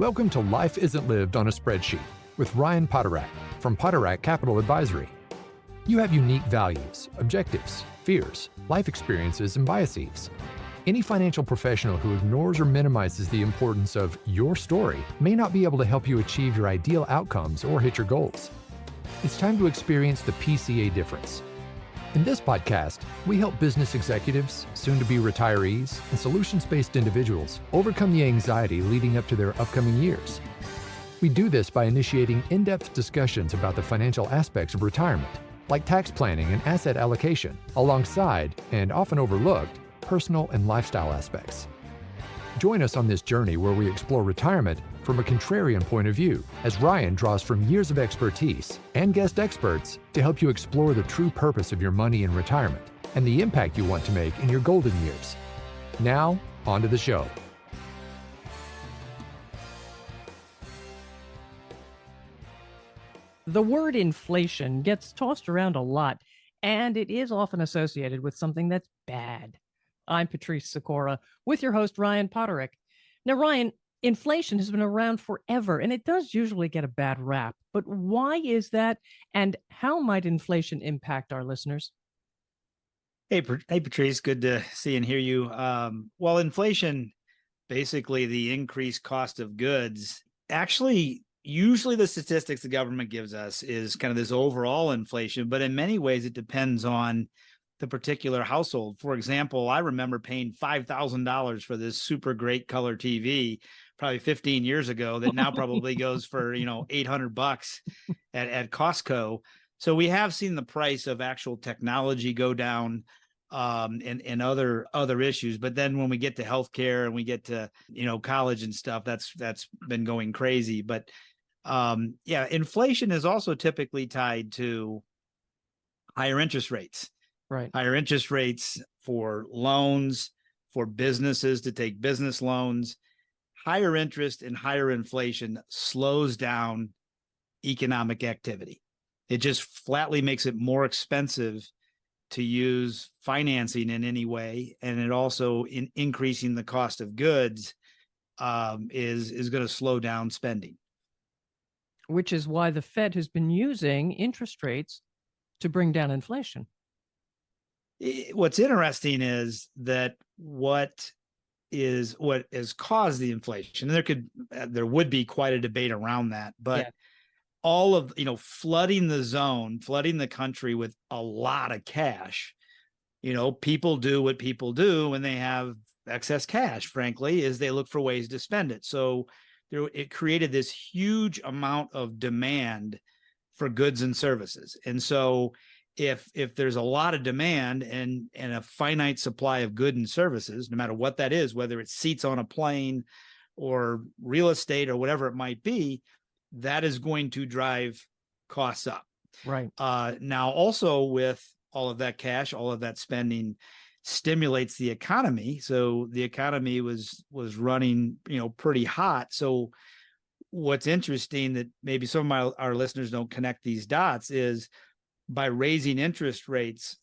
Welcome to Life Isn't Lived on a Spreadsheet with Ryan Poterack from Poterack Capital Advisory. You have unique values, objectives, fears, life experiences, and biases. Any financial professional who ignores or minimizes the importance of your story may not be able to help you achieve your ideal outcomes or hit your goals. It's time to experience the PCA difference. In this podcast, we help business executives, soon-to-be retirees, and solutions-based individuals overcome the anxiety leading up to their upcoming years. We do this by initiating in-depth discussions about the financial aspects of retirement, like tax planning and asset allocation, alongside, and often overlooked, personal and lifestyle aspects. Join us on this journey where we explore retirement from a contrarian point of view, as Ryan draws from years of expertise and guest experts to help you explore the true purpose of your money in retirement and the impact you want to make in your golden years. Now, on to the show. The word inflation gets tossed around a lot, and it is often associated with something that's bad. I'm Patrice Sikora with your host, Ryan Poterack. Now, Ryan, inflation has been around forever, and it does usually get a bad rap. But why is that, and how might inflation impact our listeners? Hey, Patrice, good to see and hear you. Well, inflation, basically the increased cost of goods, actually, usually the statistics the government gives us is kind of this overall inflation, but in many ways it depends on the particular household. For example, I remember paying $5,000 for this super great color TV probably 15 years ago that now probably goes for, $800 at Costco. So we have seen the price of actual technology go down, and other issues. But then when we get to healthcare and we get to, college and stuff, that's been going crazy. But inflation is also typically tied to higher interest rates. Right. Higher interest rates for loans, for businesses to take business loans. Higher interest and higher inflation slows down economic activity. It just flatly makes it more expensive to use financing in any way. And it also, in increasing the cost of goods, is going to slow down spending. Which is why the Fed has been using interest rates to bring down inflation. What's interesting is that what has caused the inflation, and there would be quite a debate around that, but all of, flooding the country with a lot of cash, people do what people do when they have excess cash, frankly, is they look for ways to spend it. So it created this huge amount of demand for goods and services. And so if there's a lot of demand and a finite supply of goods and services, no matter what that is, whether it's seats on a plane or real estate or whatever it might be, that is going to drive costs up. Right. Now, also with all of that cash, all of that spending stimulates the economy. So the economy was running, pretty hot. So what's interesting that maybe some of our listeners don't connect these dots is by raising interest rates,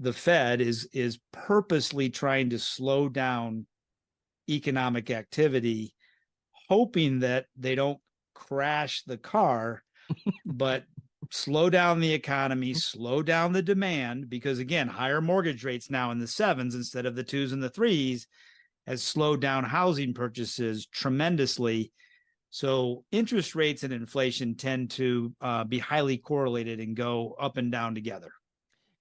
the Fed is purposely trying to slow down economic activity, hoping that they don't crash the car, but slow down the economy, slow down the demand, because again, higher mortgage rates now in the 7s instead of the 2s and the 3s has slowed down housing purchases tremendously. So interest rates and inflation tend to be highly correlated and go up and down together.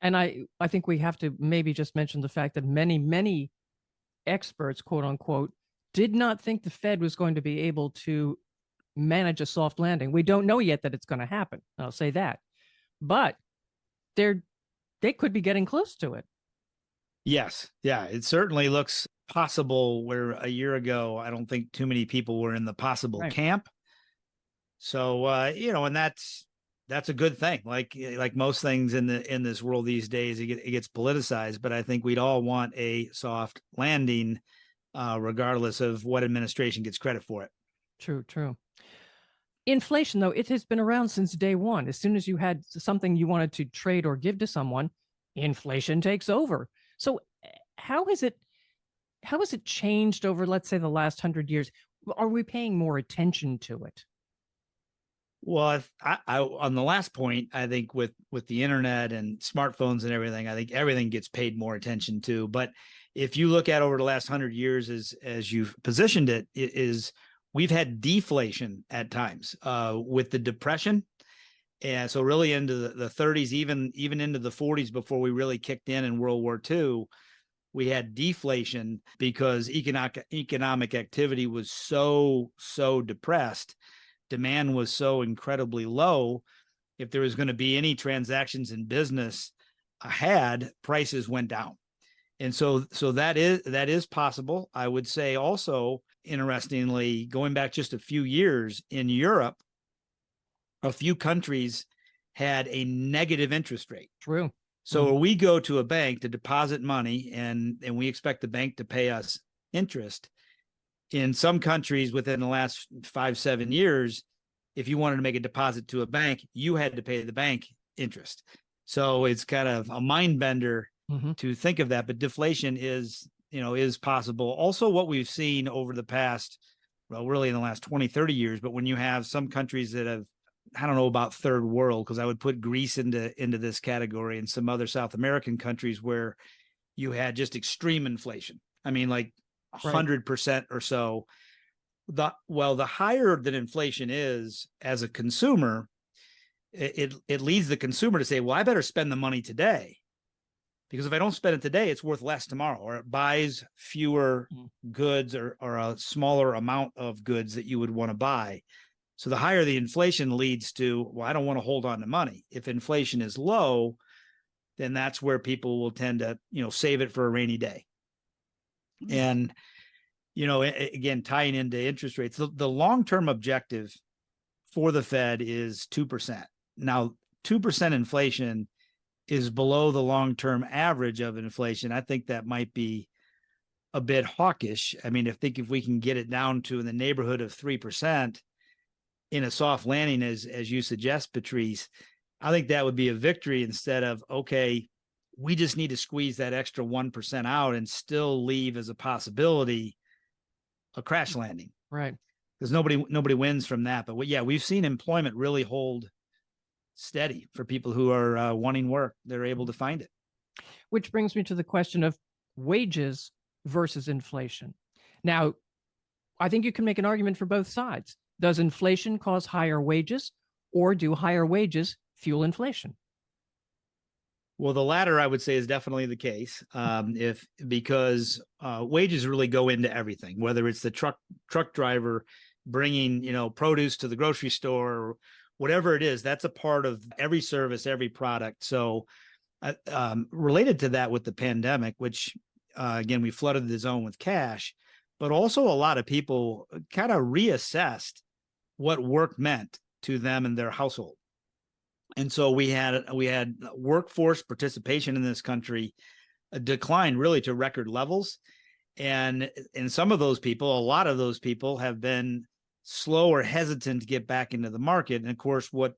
And I think we have to maybe just mention the fact that many experts, quote unquote, did not think the Fed was going to be able to manage a soft landing. We don't know yet that it's going to happen. I'll say that. But they could be getting close to it. Yes. Yeah, it certainly looks possible, where a year ago, I don't think too many people were in the possible camp. So, and that's a good thing. Like most things in this world these days, it gets politicized, but I think we'd all want a soft landing, regardless of what administration gets credit for it. True. Inflation, though, it has been around since day one. As soon as you had something you wanted to trade or give to someone, inflation takes over. So how has it changed over, let's say, the last 100 years? Are we paying more attention to it? Well, I on the last point, I think with the internet and smartphones and everything, I think everything gets paid more attention to. But if you look at over the last 100 years, as you've positioned it, is we've had deflation at times with the Depression, and so really into the 30s, even into the 40s before we really kicked in World War II. We had deflation because economic activity was so depressed. Demand was so incredibly low. If there was going to be any transactions in business ahead, prices went down. And so that is possible. I would say also, interestingly, going back just a few years in Europe, a few countries had a negative interest rate. True. So we go to a bank to deposit money and we expect the bank to pay us interest. In some countries within the last 5-7 years, if you wanted to make a deposit to a bank, you had to pay the bank interest. So it's kind of a mind bender to think of that, but deflation is possible. Also, what we've seen over the past, well, really in the last 20-30 years, but when you have some countries that have, I don't know about third world, because I would put Greece into this category, and some other South American countries where you had just extreme inflation. I mean, like 100% or so. The higher that inflation is as a consumer, it leads the consumer to say, well, I better spend the money today, because if I don't spend it today, it's worth less tomorrow, or it buys fewer goods or a smaller amount of goods that you would want to buy. So the higher the inflation leads to, well, I don't want to hold on to money. If inflation is low, then that's where people will tend to, save it for a rainy day. And, again, tying into interest rates, the long-term objective for the Fed is 2%. Now, 2% inflation is below the long-term average of inflation. I think that might be a bit hawkish. I mean, if we can get it down to in the neighborhood of 3%, in a soft landing, as you suggest, Patrice, I think that would be a victory, instead of, okay, we just need to squeeze that extra 1% out and still leave as a possibility a crash landing. Right. Because nobody wins from that. But we've seen employment really hold steady for people who are wanting work. They're able to find it. Which brings me to the question of wages versus inflation. Now, I think you can make an argument for both sides. Does inflation cause higher wages, or do higher wages fuel inflation? Well, the latter, I would say, is definitely the case. Because wages really go into everything, whether it's the truck driver bringing, produce to the grocery store, or whatever it is. That's a part of every service, every product. So related to that with the pandemic, which again, we flooded the zone with cash, but also a lot of people kind of reassessed what work meant to them and their household. And so we had workforce participation in this country decline really to record levels. And some of those people, a lot of those people, have been slow or hesitant to get back into the market. And of course, what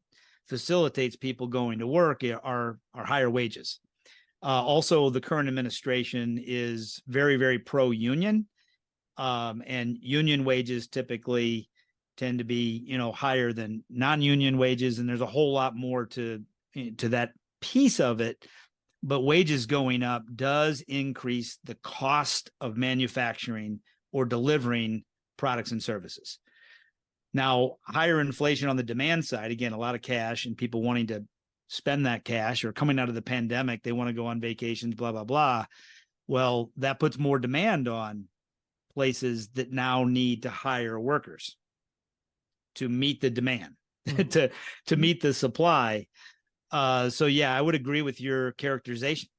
facilitates people going to work are higher wages. Also, the current administration is very, very pro-union, and union wages typically tend to be, higher than non-union wages. And there's a whole lot more to that piece of it. But wages going up does increase the cost of manufacturing or delivering products and services. Now, higher inflation on the demand side, again, a lot of cash and people wanting to spend that cash, or coming out of the pandemic, they want to go on vacations, blah, blah, blah. Well, that puts more demand on places that now need to hire workers to meet the demand, to meet the supply. So I would agree with your characterization.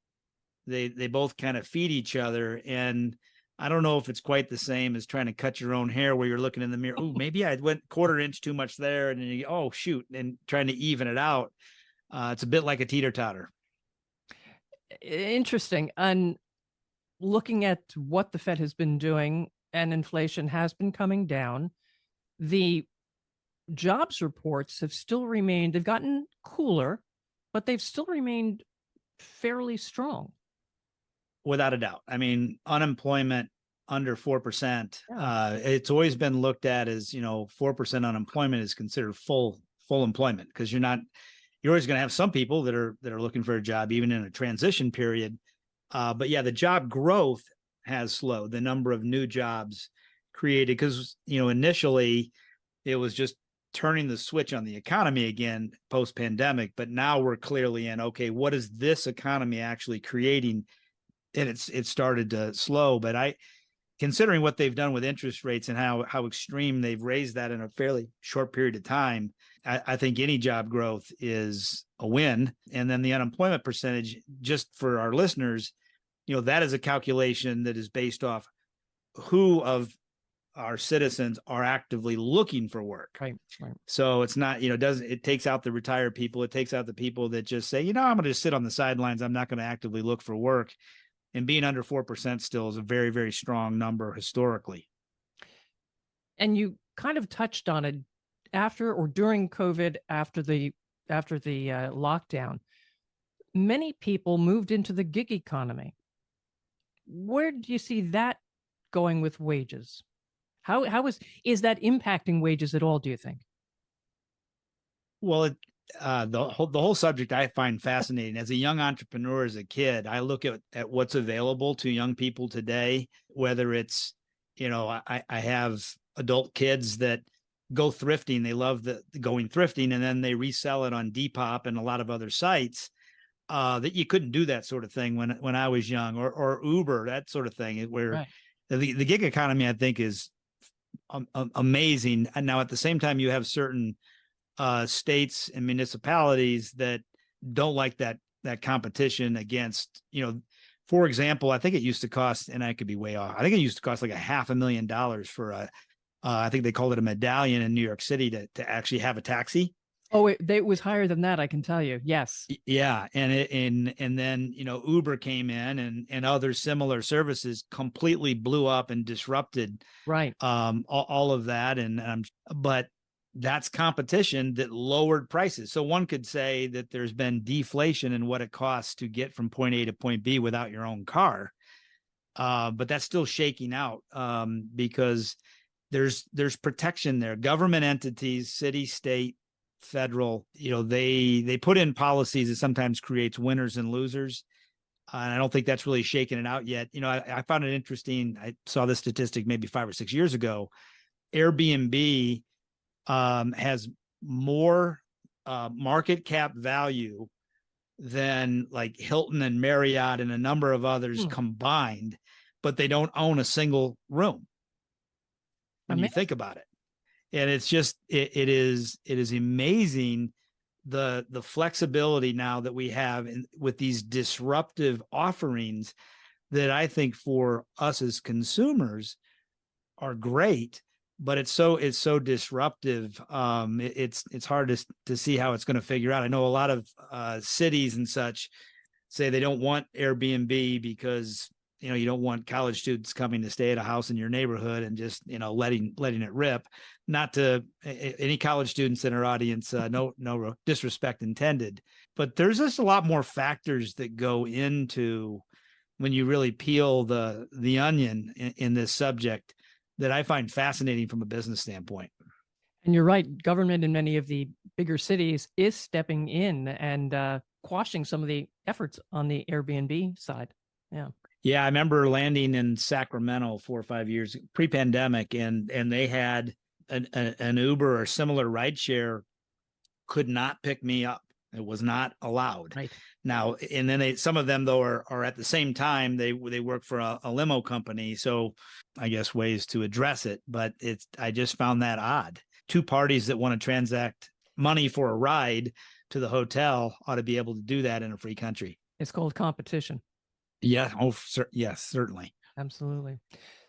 They both kind of feed each other, and I don't know if it's quite the same as trying to cut your own hair, where you're looking in the mirror. Oh, maybe I went quarter inch too much there, and then you, oh shoot, and trying to even it out. It's a bit like a teeter-totter. Interesting. And looking at what the Fed has been doing, and inflation has been coming down, the jobs reports have still remained, they've gotten cooler, but they've still remained fairly strong. Without a doubt. I mean, unemployment under 4%. Yeah. It's always been looked at as, 4% unemployment is considered full employment, because you're always going to have some people that are looking for a job, even in a transition period. But yeah, the job growth has slowed. The number of new jobs created, because, initially it was just turning the switch on the economy again post pandemic, but now we're clearly in, okay, what is this economy actually creating? And it started to slow. But considering what they've done with interest rates and how extreme they've raised that in a fairly short period of time, I think any job growth is a win. And then the unemployment percentage, just for our listeners, that is a calculation that is based off who of our citizens are actively looking for work. Right. So it's not, it takes out the retired people. It takes out the people that just say, I'm going to just sit on the sidelines. I'm not going to actively look for work. And being under 4% still is a very, very strong number historically. And you kind of touched on it after or during COVID, after the lockdown. Many people moved into the gig economy. Where do you see that going with wages? How is that impacting wages at all, do you think? Well, the whole subject I find fascinating. As a young entrepreneur, as a kid, I look at what's available to young people today, whether it's, I have adult kids that go thrifting. They love going thrifting, and then they resell it on Depop and a lot of other sites. That you couldn't do that sort of thing when I was young, or Uber, that sort of thing, where Right. the gig economy, I think, is amazing. And now at the same time, you have certain states and municipalities that don't like that competition against, for example, I think it used to cost, and I could be way off, I think it used to cost like $500,000 for I think they called it a medallion in New York City to actually have a taxi. Oh, it was higher than that, I can tell you. Yes. Yeah. And then, Uber came in, and other similar services completely blew up and disrupted Right. all of that. But that's competition that lowered prices. So one could say that there's been deflation in what it costs to get from point A to point B without your own car. But that's still shaking out because there's protection there. Government entities, city, state, federal, they put in policies that sometimes creates winners and losers. And I don't think that's really shaken it out yet. I found it interesting. I saw this statistic maybe 5 or 6 years ago. Airbnb has more market cap value than like Hilton and Marriott and a number of others combined, but they don't own a single room when you think about it. And it's just, it is amazing the flexibility now that we have with these disruptive offerings that I think for us as consumers are great, but it's so disruptive. It's hard to see how it's going to figure out. I know a lot of cities and such say they don't want Airbnb because you don't want college students coming to stay at a house in your neighborhood and just letting it rip. Not to any college students in our audience, no disrespect intended, but there's just a lot more factors that go into when you really peel the onion in this subject that I find fascinating from a business standpoint. And you're right. Government in many of the bigger cities is stepping in and quashing some of the efforts on the Airbnb side. Yeah. Yeah, I remember landing in Sacramento 4 or 5 years pre-pandemic, and they had an Uber or similar rideshare could not pick me up. It was not allowed. Right. Now, and then some of them though are at the same time they work for a limo company. So I guess ways to address it, but I just found that odd. Two parties that want to transact money for a ride to the hotel ought to be able to do that in a free country. It's called competition. Yeah. Oh, yes, certainly. Absolutely.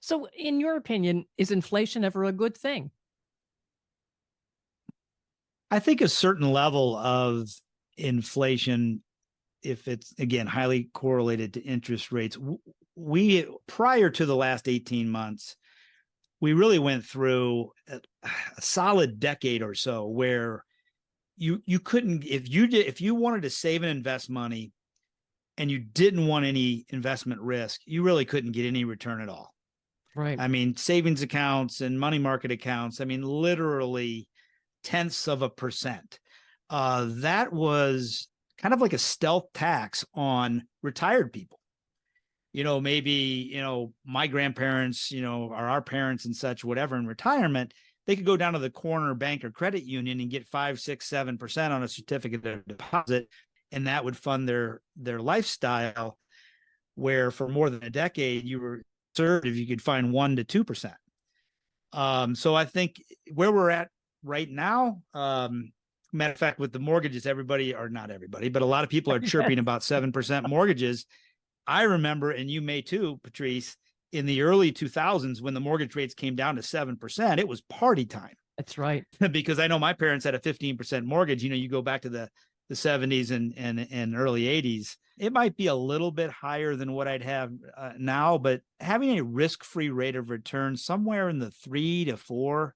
So in your opinion, is inflation ever a good thing? I think a certain level of inflation, if it's again highly correlated to interest rates, we prior to the last 18 months, we really went through a solid decade or so where you couldn't, if you wanted to save and invest money and you didn't want any investment risk, you really couldn't get any return at all. Right. I mean, savings accounts and money market accounts, I mean, literally tenths of a percent. That was kind of like a stealth tax on retired people. Maybe, my grandparents, or our parents and such, whatever, in retirement, they could go down to the corner bank or credit union and get 5, 6, 7% on a certificate of deposit. And that would fund their lifestyle, where for more than a decade, you were served if you could find 1 to 2%. So I think where we're at right now, matter of fact, with the mortgages, everybody, or not everybody, but a lot of people are chirping about 7% mortgages. I remember, and you may too, Patrice, in the early 2000s, when the mortgage rates came down to 7%, it was party time. That's right. Because I know my parents had a 15% mortgage. You go back to the 70s and early 80s. It might be a little bit higher than what I'd have now, but having a risk-free rate of return somewhere in the 3 to 4%,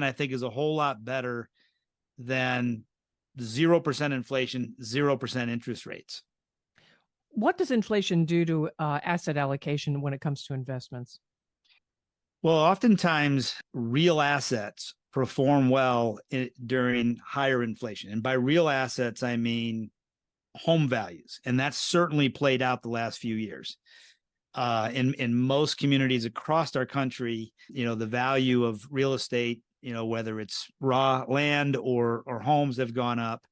I think, is a whole lot better than 0% inflation, 0% interest rates. What does inflation do to asset allocation when it comes to investments? Well, oftentimes real assets perform well during higher inflation. And by real assets, I mean home values. And that's certainly played out the last few years. In most communities across our country, the value of real estate, whether it's raw land or homes, have gone up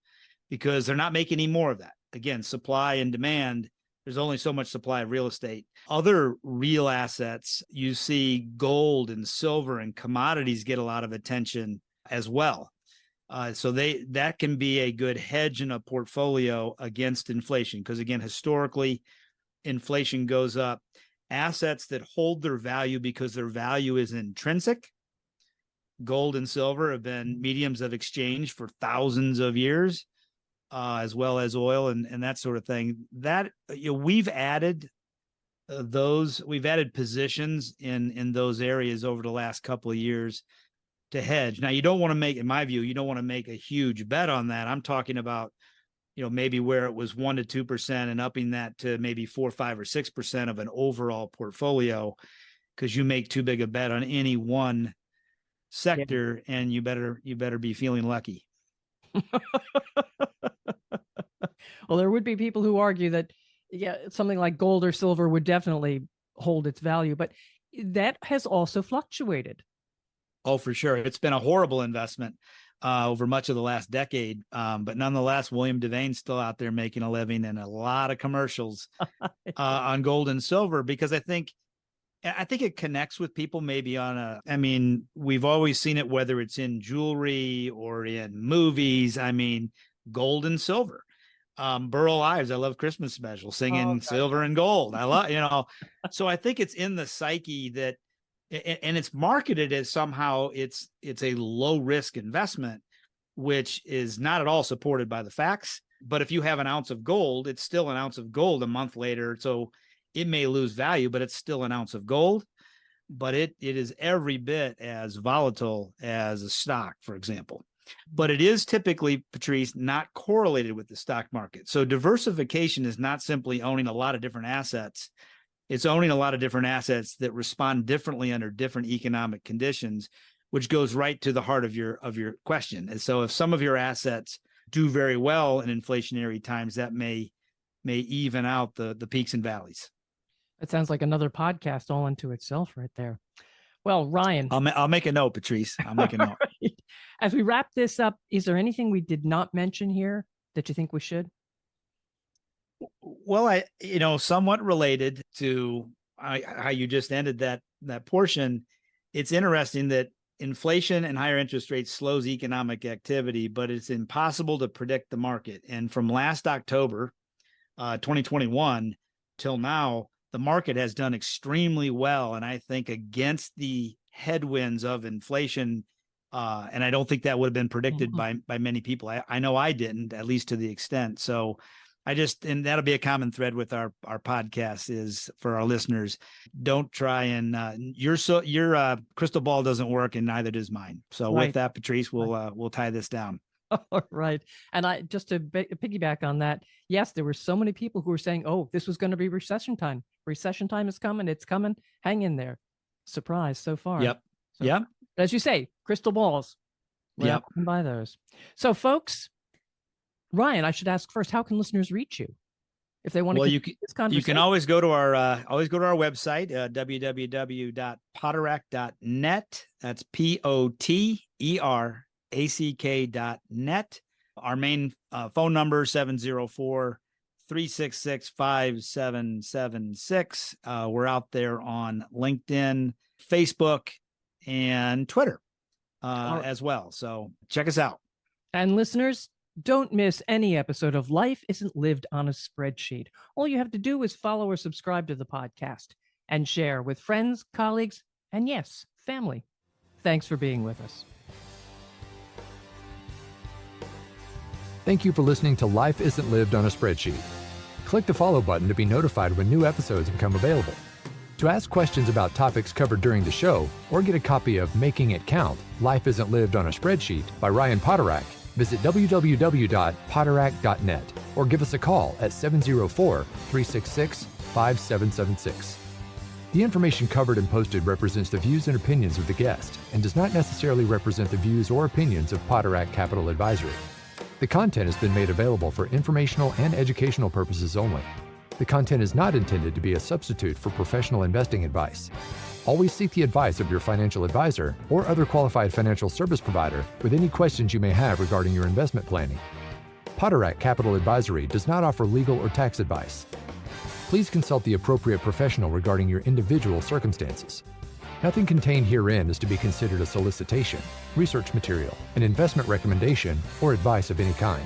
because they're not making any more of that. Again, supply and demand. There's only so much supply of real estate. Other real assets, you see gold and silver and commodities get a lot of attention as well. So that can be a good hedge in a portfolio against inflation. Because again, historically, inflation goes up. Assets that hold their value because their value is intrinsic. Gold and silver have been mediums of exchange for thousands of years. As well as oil and that sort of thing. That we've added positions in those areas over the last couple of years to hedge. Now, you don't want to make, in my view, you don't want to make a huge bet on that. I'm talking about, maybe where it was 1 to 2% and upping that to maybe 4, 5, or 6% of an overall portfolio, because you make too big a bet on any one sector, and you better be feeling lucky. Well, there would be people who argue that, something like gold or silver would definitely hold its value, but that has also fluctuated. Oh, for sure. It's been a horrible investment over much of the last decade. But nonetheless, William Devane's still out there making a living and a lot of commercials on gold and silver, because I think it connects with people maybe we've always seen it, whether it's in jewelry or in movies. Gold and silver. Burl Ives, I love Christmas special, singing silver and gold. I love, so I think it's in the psyche that, and it's marketed as somehow it's a low risk investment, which is not at all supported by the facts. But if you have an ounce of gold, it's still an ounce of gold a month later. So it may lose value, but it's still an ounce of gold. But it is every bit as volatile as a stock, for example. But it is typically, Patrice, not correlated with the stock market. So diversification is not simply owning a lot of different assets. It's owning a lot of different assets that respond differently under different economic conditions, which goes right to the heart of your question. And so if some of your assets do very well in inflationary times, that may even out the peaks and valleys. That sounds like another podcast all unto itself right there. Well, Ryan, I'll make a note, Patrice. I'll make a note. Right. As we wrap this up, is there anything we did not mention here that you think we should? Well, somewhat related to how you just ended that portion. It's interesting that inflation and higher interest rates slows economic activity, but it's impossible to predict the market. And from last October, 2021 till now, the market has done extremely well. And I think against the headwinds of inflation, and I don't think that would have been predicted by many people. I know I didn't, at least to the extent. So and that'll be a common thread with our podcast, is for our listeners, don't try and your crystal ball doesn't work, and neither does mine. So with that, Patrice, we'll tie this down. All right. And just to piggyback on that, yes, there were so many people who were saying, oh, this was going to be recession time. Recession time is coming. It's coming. Hang in there. surprise so far. Yep. So, Yep. as you say, crystal balls. Yep. Buy those. So, folks, Ryan, I should ask first, how can listeners reach you if they want to continue this conversation? You can always go to our website, www.poterack.net. That's POTERACK.net. Our main phone number, 704-366-5776. We're out there on LinkedIn, Facebook, and Twitter as well. So check us out. And listeners, don't miss any episode of Life Isn't Lived on a Spreadsheet. All you have to do is follow or subscribe to the podcast and share with friends, colleagues, and yes, family. Thanks for being with us. Thank you for listening to Life Isn't Lived on a Spreadsheet. Click the follow button to be notified when new episodes become available. To ask questions about topics covered during the show or get a copy of Making It Count, Life Isn't Lived on a Spreadsheet by Ryan Poterack, visit www.poterack.net or give us a call at 704-366-5776. The information covered and posted represents the views and opinions of the guest and does not necessarily represent the views or opinions of Poterack Capital Advisory. The content has been made available for informational and educational purposes only. The content is not intended to be a substitute for professional investing advice. Always seek the advice of your financial advisor or other qualified financial service provider with any questions you may have regarding your investment planning. Poterack Capital Advisory does not offer legal or tax advice. Please consult the appropriate professional regarding your individual circumstances. Nothing contained herein is to be considered a solicitation, research material, an investment recommendation, or advice of any kind.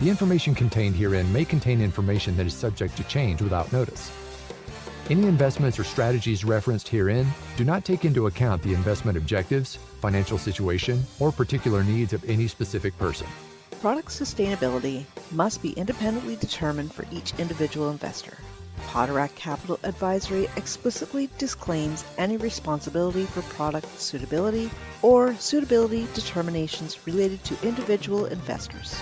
The information contained herein may contain information that is subject to change without notice. Any investments or strategies referenced herein do not take into account the investment objectives, financial situation, or particular needs of any specific person. Product sustainability must be independently determined for each individual investor. Poterack Capital Advisory explicitly disclaims any responsibility for product suitability or suitability determinations related to individual investors.